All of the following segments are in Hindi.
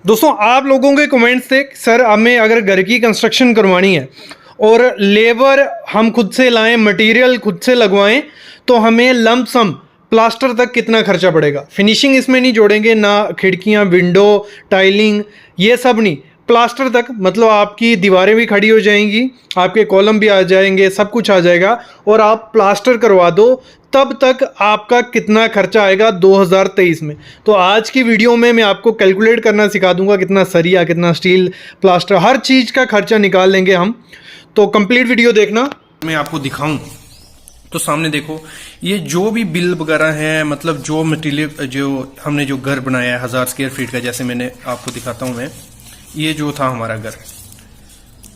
दोस्तों आप लोगों के कमेंट्स थे सर हमें अगर घर की कंस्ट्रक्शन करवानी है और लेबर हम खुद से लाएं, मटेरियल खुद से लगवाएं, तो हमें लंप सम प्लास्टर तक कितना खर्चा पड़ेगा। फिनिशिंग इसमें नहीं जोड़ेंगे, ना खिड़कियां, विंडो, टाइलिंग, ये सब नहीं, प्लास्टर तक। मतलब आपकी दीवारें भी खड़ी हो जाएंगी, आपके कॉलम भी आ जाएंगे, सब कुछ आ जाएगा, और आप प्लास्टर करवा दो तब तक आपका कितना खर्चा आएगा 2023 में। तो आज की वीडियो में मैं आपको कैलकुलेट करना सिखा दूंगा, कितना सरिया, कितना स्टील, प्लास्टर, हर चीज़ का खर्चा निकाल लेंगे हम। तो कंप्लीट वीडियो देखना, मैं आपको दिखाऊं। तो सामने देखो, ये जो भी बिल वगैरह है, मतलब जो मटेरियल जो हमने जो घर बनाया है 1000 स्क्वायर फीट का, जैसे मैंने आपको दिखाता हूं मैं, ये जो था हमारा घर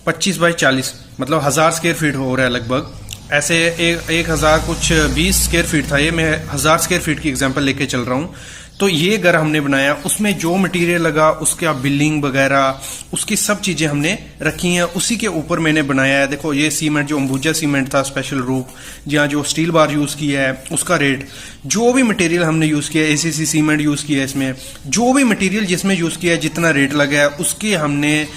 25 बाई 40, मतलब 1000 स्क्वायर फीट हो रहा है लगभग। ऐसे 1000 कुछ 20 स्क्वायर फीट था, ये मैं 1000 स्क्वायर फीट की एग्जांपल लेके चल रहा हूँ। तो ये घर हमने बनाया, उसमें जो मटेरियल लगा, उसका बिल्डिंग वगैरह, उसकी सब चीजें हमने रखी हैं, उसी के ऊपर मैंने बनाया है। देखो ये सीमेंट, जो अंबुजा सीमेंट था स्पेशल रूप, जहाँ जो स्टील बार यूज किया है उसका रेट, जो भी मटेरियल हमने यूज किया है, एसीसी सीमेंट यूज किया है, इसमें जो भी मटेरियल जिसमें यूज किया है, जितना रेट लगा है, उसके हमने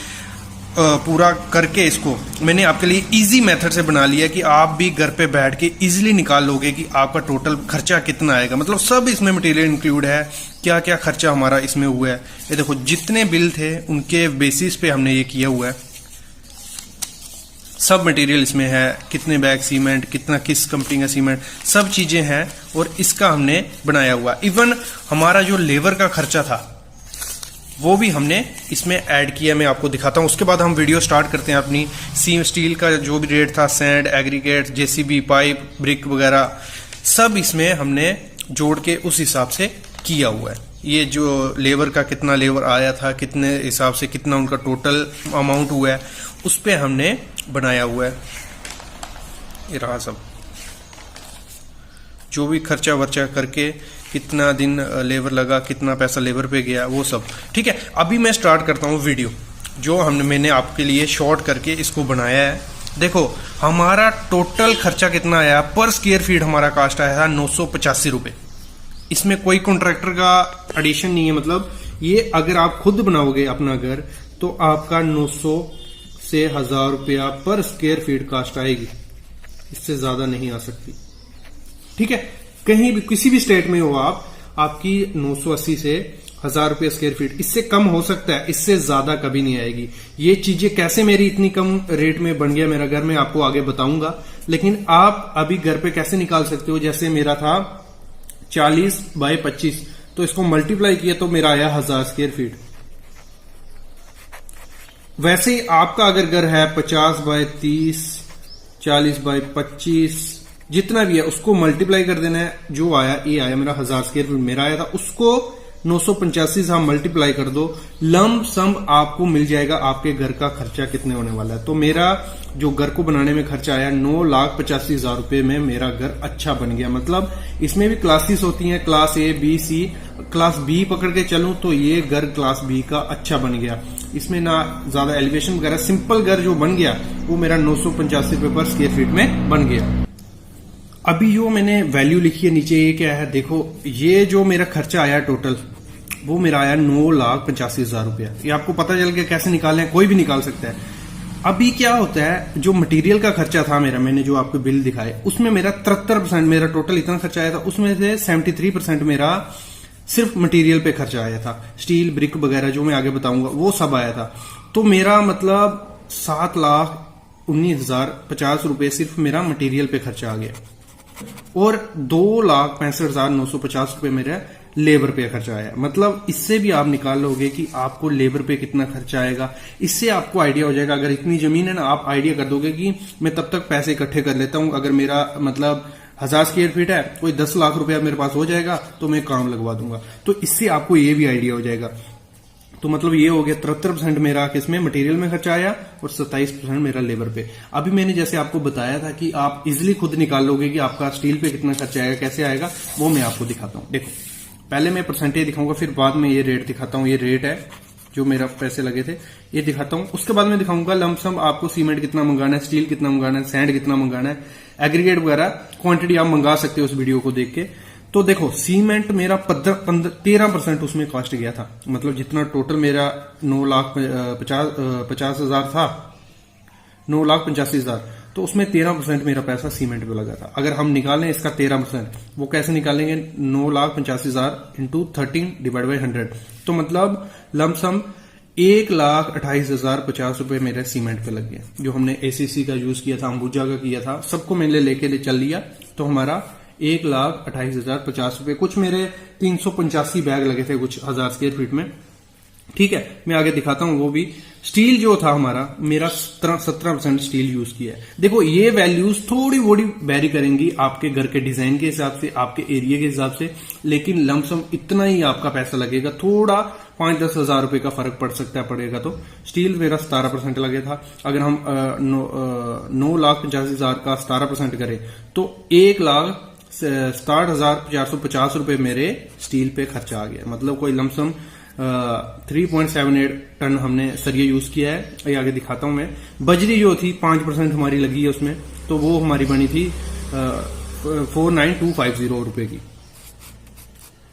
पूरा करके इसको मैंने आपके लिए इजी मेथड से बना लिया कि आप भी घर पे बैठ के इजीली निकाल लोगे कि आपका टोटल खर्चा कितना आएगा। मतलब सब इसमें मटेरियल इंक्लूड है, क्या क्या खर्चा हमारा इसमें हुआ है। ये देखो जितने बिल थे उनके बेसिस पे हमने ये किया हुआ है, सब मटेरियल इसमें है, कितने बैग सीमेंट, कितना किस कंपनी का सीमेंट, सब चीजें हैं, और इसका हमने बनाया हुआ। इवन हमारा जो लेबर का खर्चा था वो भी हमने इसमें ऐड किया, मैं आपको दिखाता हूं। उसके बाद हम वीडियो स्टार्ट करते हैं अपनी। स्टील का जो भी रेट था, sand, aggregate, JCB, pipe, brick वगैरह, सब इसमें हमने जोड़ के उस हिसाब से किया हुआ है। ये जो लेबर का कितना लेबर आया था, कितने हिसाब से कितना उनका टोटल अमाउंट हुआ है, उस पर हमने बनाया हुआ है। ये रहा सब, जो भी खर्चा वर्चा करके कितना दिन लेबर लगा, कितना पैसा लेबर पे गया, वो सब ठीक है। अभी मैं स्टार्ट करता हूँ वीडियो, जो मैंने आपके लिए शॉर्ट करके इसको बनाया है। देखो हमारा टोटल खर्चा कितना आया, पर स्क्वायर फीट हमारा कास्ट आया था 985 रुपये। इसमें कोई कॉन्ट्रैक्टर का एडिशन नहीं है, मतलब ये अगर आप खुद बनाओगे अपना घर तो आपका 900 से 1000 रुपया पर स्क्वायर फीट कास्ट आएगी, इससे ज्यादा नहीं आ सकती। ठीक है, कहीं भी किसी भी स्टेट में हो आप, आपकी 980 से 1000 रुपये स्क्वायर फीट, इससे कम हो सकता है, इससे ज्यादा कभी नहीं आएगी। ये चीजें कैसे मेरी इतनी कम रेट में बन गया मेरा घर, मैं आपको आगे बताऊंगा। लेकिन आप अभी घर पे कैसे निकाल सकते हो, जैसे मेरा था 40 बाई 25, तो इसको मल्टीप्लाई किया तो मेरा आया 1000 स्क्वायर फीट। वैसे ही आपका अगर घर है 50 बाई 30, 40 बाई 25, जितना भी है उसको मल्टीप्लाई कर देना है। जो आया, ये आया मेरा 1000 स्क्वायर फीट मेरा आया था, उसको 985 से हम मल्टीप्लाई कर दो, लंप सम आपको मिल जाएगा आपके घर का खर्चा कितने होने वाला है। तो मेरा जो घर को बनाने में खर्चा आया 9,85,000 रुपए में मेरा घर अच्छा बन गया। मतलब इसमें भी क्लासेस होती हैं, class a, b, c. Class b पकड़ के चलूं तो ये घर क्लास बी का अच्छा बन गया। इसमें ना ज्यादा एलिवेशन वगैरह, सिंपल घर जो बन गया वो मेरा 985 रुपए पर स्क्वायर फीट में बन गया। अभी जो मैंने वैल्यू लिखी है नीचे, ये क्या है देखो, ये जो मेरा खर्चा आया टोटल, वो मेरा आया 9,85,000 रुपया। ये आपको पता चल गया कैसे निकालें, कोई भी निकाल सकता है। अभी क्या होता है, जो मटेरियल का खर्चा था मेरा, मैंने जो आपको बिल दिखाए, उसमें मेरा 73% मेरा टोटल इतना खर्चा आया था, उसमें से 73% मेरा सिर्फ मटेरियल पे खर्चा आया था। स्टील, ब्रिक वगैरह जो मैं आगे बताऊंगा वो सब आया था। तो मेरा मतलब 7,19,050 रुपये सिर्फ मेरा मटेरियल पे खर्चा आ गया, और 2,65,950 रुपये मेरा लेबर पे खर्चा आया। मतलब इससे भी आप निकाल लोगे कि आपको लेबर पे कितना खर्चा आएगा। इससे आपको आइडिया हो जाएगा, अगर इतनी जमीन है ना, आप आइडिया कर दोगे कि मैं तब तक पैसे इकट्ठे कर लेता हूं। अगर मेरा मतलब 1000 स्क्वायर फीट है, कोई 10 लाख रुपया मेरे पास हो जाएगा तो मैं काम लगवा दूंगा। तो इससे आपको ये भी आइडिया हो जाएगा। तो मतलब ये हो गया 73% मेरा किसमें, मटेरियल में खर्चा आया, और 27% मेरा लेबर पे। अभी मैंने जैसे आपको बताया था कि आप इजिली खुद निकाल लोगे कि आपका स्टील पे कितना खर्चा आएगा, कैसे आएगा, वो मैं आपको दिखाता हूँ। देखो पहले मैं परसेंटेज दिखाऊंगा, फिर बाद में ये रेट दिखाता हूँ। ये रेट है जो मेरा पैसे लगे थे, ये दिखाता हूँ। उसके बाद मैं दिखाऊंगा लमसम आपको सीमेंट कितना मंगाना है, स्टील कितना मंगाना है, सैंड कितना मंगाना है, एग्रीगेट वगैरह क्वांटिटी आप मंगा सकते हो उस वीडियो को देख के। तो देखो सीमेंट मेरा 13% उसमें कॉस्ट गया था, मतलब जितना टोटल मेरा 9,50,000 था, 9,85,000, तो उसमें 13% मेरा पैसा सीमेंट पे लगा था। अगर हम निकालें इसका 13%, वो कैसे निकालेंगे, 9,85,000 इंटू 13 डिवाइड बाई 100, तो मतलब लमसम 1,28,050 रुपए मेरे सीमेंट पे लग गए, जो हमने एसीसी का यूज किया था, अंबुजा का किया था, सबको मैंने लेके चल लिया, तो हमारा 1,28,050 रुपए, कुछ मेरे 385 बैग लगे थे कुछ 1000 स्क्वायर फीट में। ठीक है, मैं आगे दिखाता हूं। वो भी स्टील जो था हमारा, मेरा 17% स्टील यूज किया है। देखो ये वैल्यूज थोड़ी थोड़ी वेरी करेंगी आपके घर के डिजाइन के हिसाब से, आपके एरिया के हिसाब से, लेकिन लमसम इतना ही आपका पैसा लगेगा, थोड़ा 5-10 हजार रुपए का फर्क पड़ सकता है, पड़ेगा। तो स्टील मेरा 17% लगे था। अगर हम 9,85,000 का 17% करें तो 1,60,450 रुपए मेरे स्टील पे खर्चा आ गया, मतलब कोई लमसम 3.78 टन हमने सरिया यूज किया है। ये आगे दिखाता हूं मैं। बजरी जो थी 5% हमारी लगी है उसमें, तो वो हमारी बनी थी 4,9250 रुपए की।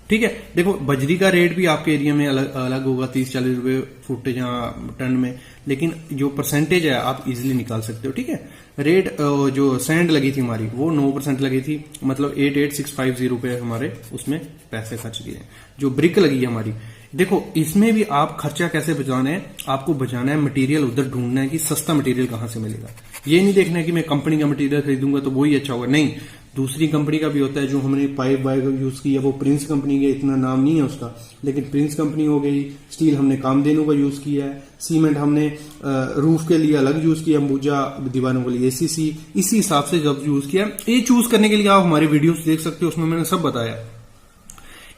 ठीक है, देखो बजरी का रेट भी आपके एरिया में अलग अलग होगा, 30-40 रुपए फुट या टन में, लेकिन जो परसेंटेज है आप इजीली निकाल सकते हो। ठीक है, रेट जो सैंड लगी थी हमारी वो 9% लगी थी, मतलब 88,650 रुपए हमारे उसमें पैसे खर्च किए। जो ब्रिक लगी है हमारी, देखो इसमें भी आप खर्चा कैसे बचाना है, आपको बचाना है मटेरियल उधर ढूंढना है कि सस्ता मटेरियल कहां से मिलेगा। ये नहीं देखना है कि मैं कंपनी का मटेरियल खरीदूंगा तो वही अच्छा होगा, नहीं, दूसरी कंपनी का भी होता है। जो हमने पाइप वाइप यूज की है वो प्रिंस कंपनी का, इतना नाम नहीं है उसका, लेकिन प्रिंस कंपनी हो गई। स्टील हमने कामधेनु का यूज किया है। सीमेंट हमने रूफ के लिए अलग यूज किया, अंबुजा, दीवारों के लिए एसीसी, इसी हिसाब से जब यूज किया। ये चूज करने के लिए आप हमारे वीडियोस देख सकते हो, उसमें मैंने सब बताया।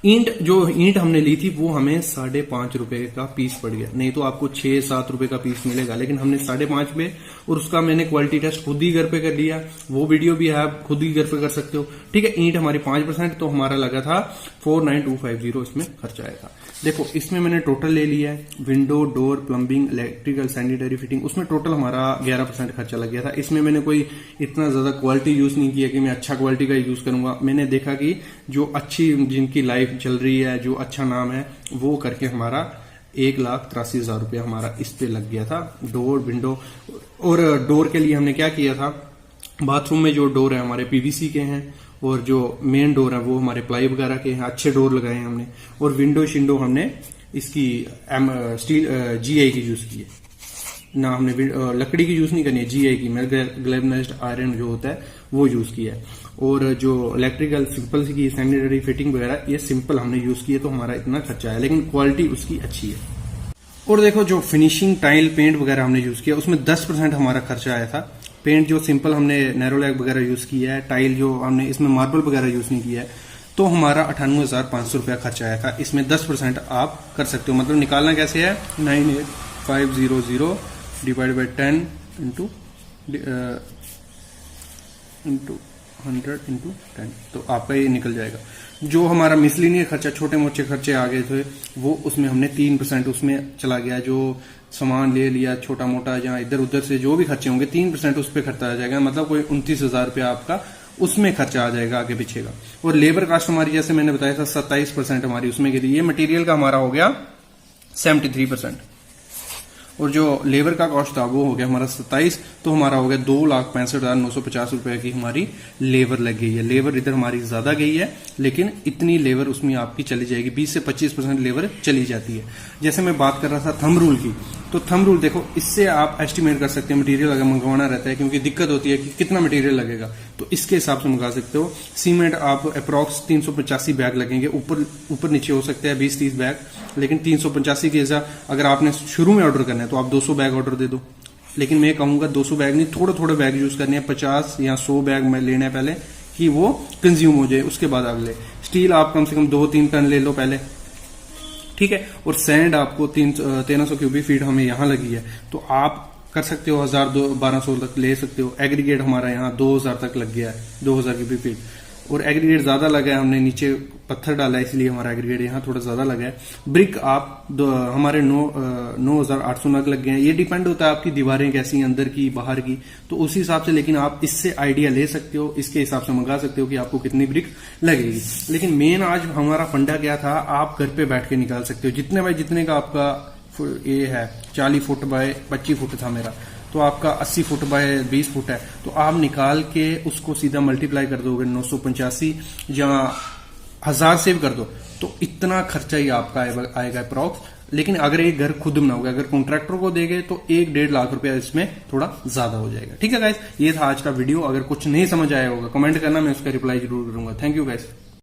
जो ईंट हमने ली थी वो हमें 5.5 रुपए का पीस पड़ गया, नहीं तो आपको 6-7 रुपए का पीस मिलेगा, लेकिन हमने 5.5 पे, और उसका मैंने क्वालिटी टेस्ट खुद ही घर पे कर लिया, वो वीडियो भी है, आप खुद ही घर पे कर सकते हो। ठीक है, ईंट हमारी 5%, तो हमारा लगा था 4,9250 इसमें खर्चा आया था। देखो इसमें मैंने टोटल ले लिया है, window, door, plumbing, electrical, sanitary fitting, उसमें टोटल हमारा 11% खर्चा लग गया था। इसमें मैंने कोई इतना ज्यादा क्वालिटी यूज नहीं किया कि मैं अच्छा क्वालिटी का यूज करूंगा। मैंने देखा कि जो अच्छी, जिनकी लाइफ चल रही है, जो अच्छा नाम है, वो करके हमारा 1,83,000 रुपया हमारा इस पे लग गया था। डोर, विंडो, और डोर के लिए हमने क्या किया था, बाथरूम में जो डोर है हमारे पीवीसी के हैं, और जो मेन डोर है वो हमारे प्लाई वगैरह के हैं, अच्छे डोर लगाए हैं हमने। और विंडो शिंडो हमने इसकी स्टील जीआई की यूज की है ना, हमने लकड़ी की यूज नहीं करनी है, जीआई की, गैल्वेनाइज्ड आयरन जो होता है वो यूज किया है। और जो इलेक्ट्रिकल सिंपल की सैनिटरी फिटिंग वगैरह ये सिंपल हमने यूज किए, तो हमारा इतना खर्चा है, लेकिन क्वालिटी उसकी अच्छी है। और देखो जो फिनिशिंग, टाइल, पेंट वगैरह हमने यूज किया, उसमें 10% हमारा खर्चा आया था। पेंट जो सिंपल हमने नैरोलैक वगैरह यूज किया है, टाइल जो हमने इसमें मार्बल वगैरह यूज नहीं किया है, तो हमारा 98,500 रुपया खर्चा आया था। इसमें 10% आप कर सकते हो, मतलब निकालना कैसे है, 98,500 डिवाइड बाई 10 इंटू 100 इंटू 10, तो आपका ये निकल जाएगा। जो हमारा मिसलिनियस खर्चा, छोटे मोटे खर्चे आ गए थे, वो उसमें हमने 3% उसमें चला गया। जो सामान ले लिया छोटा मोटा, या इधर उधर से जो भी खर्चे होंगे 3% उस पर खर्चा आ जाएगा, मतलब कोई 29,000 रुपया आपका उसमें खर्चा आ जाएगा आगे पीछे का। और लेबर कास्ट हमारी, जैसे मैंने बताया था, 27% हमारी उसमें गिरी। ये मटेरियल का हमारा हो गया 73%, और जो लेबर का कॉस्ट था वो हो गया हमारा 27, तो हमारा हो गया 2,65,950 रुपए की हमारी लेबर लग गई है। लेबर इधर हमारी ज्यादा गई है, लेकिन इतनी लेबर उसमें आपकी चली जाएगी, 20 से 25% लेबर चली जाती है। जैसे मैं बात कर रहा था थंब रूल की, तो थंब रूल देखो, इससे आप एस्टिमेट कर सकते हैं मटेरियल अगर मंगवाना रहता है, क्योंकि दिक्कत होती है कि कितना मटेरियल लगेगा, तो इसके हिसाब से मंगा सकते हो। सीमेंट आप अप्रॉक्स 385 बैग लगेंगे, ऊपर नीचे हो सकते हैं 20-30 बैग, लेकिन 385 के जैसा अगर आपने शुरू में ऑर्डर करना है तो आप 200 बैग ऑर्डर दे दो। लेकिन मैं कहूंगा 200 बैग नहीं, थोड़े थोड़े बैग यूज करने हैं, 50 या 100 बैग में लेना है पहले, कि वो कंज्यूम हो जाए, उसके बाद अगले। स्टील आप कम से कम 2-3 टन ले लो पहले, ठीक है। और सैंड आपको 1300 क्यूबिक फीट हमें यहाँ लगी है, तो आप कर सकते हो 1,000-1,200 तक ले सकते हो। एग्रीगेट हमारा यहाँ 2,000 तक लग गया है, 2,000 क्यूबिक फीट। और एग्रीगेट ज्यादा लगा है, हमने नीचे पत्थर डाला है इसलिए हमारा एग्रीगेट यहाँ थोड़ा ज्यादा लगा है। ब्रिक आप हमारे 9,800 नग लग गए हैं। ये डिपेंड होता है आपकी दीवारें कैसी हैं, अंदर की बाहर की, तो उसी हिसाब से, लेकिन आप इससे आइडिया ले सकते हो, इसके हिसाब से मंगा सकते हो कि आपको कितनी ब्रिक लगेगी। लेकिन मेन आज हमारा फंडा क्या था, आप घर पे बैठ के निकाल सकते हो जितने बाय जितने का आपका ये है। 40 फुट बाय 25 फुट था मेरा, तो आपका 80 फुट बाय 20 फुट है, तो आप निकाल के उसको सीधा मल्टीप्लाई कर दोगे 985 या 1000 से भी कर दो, तो इतना खर्चा ही आपका आएगा अप्रॉक्स। लेकिन अगर एक घर खुद बनाओगे, अगर कॉन्ट्रैक्टर को देगे तो 1-1.5 लाख रुपया इसमें थोड़ा ज्यादा हो जाएगा। ठीक है गाइस, ये था आज का वीडियो। अगर कुछ नहीं समझ आया होगा कमेंट करना, मैं उसका रिप्लाई जरूर करूंगा। Thank you guys.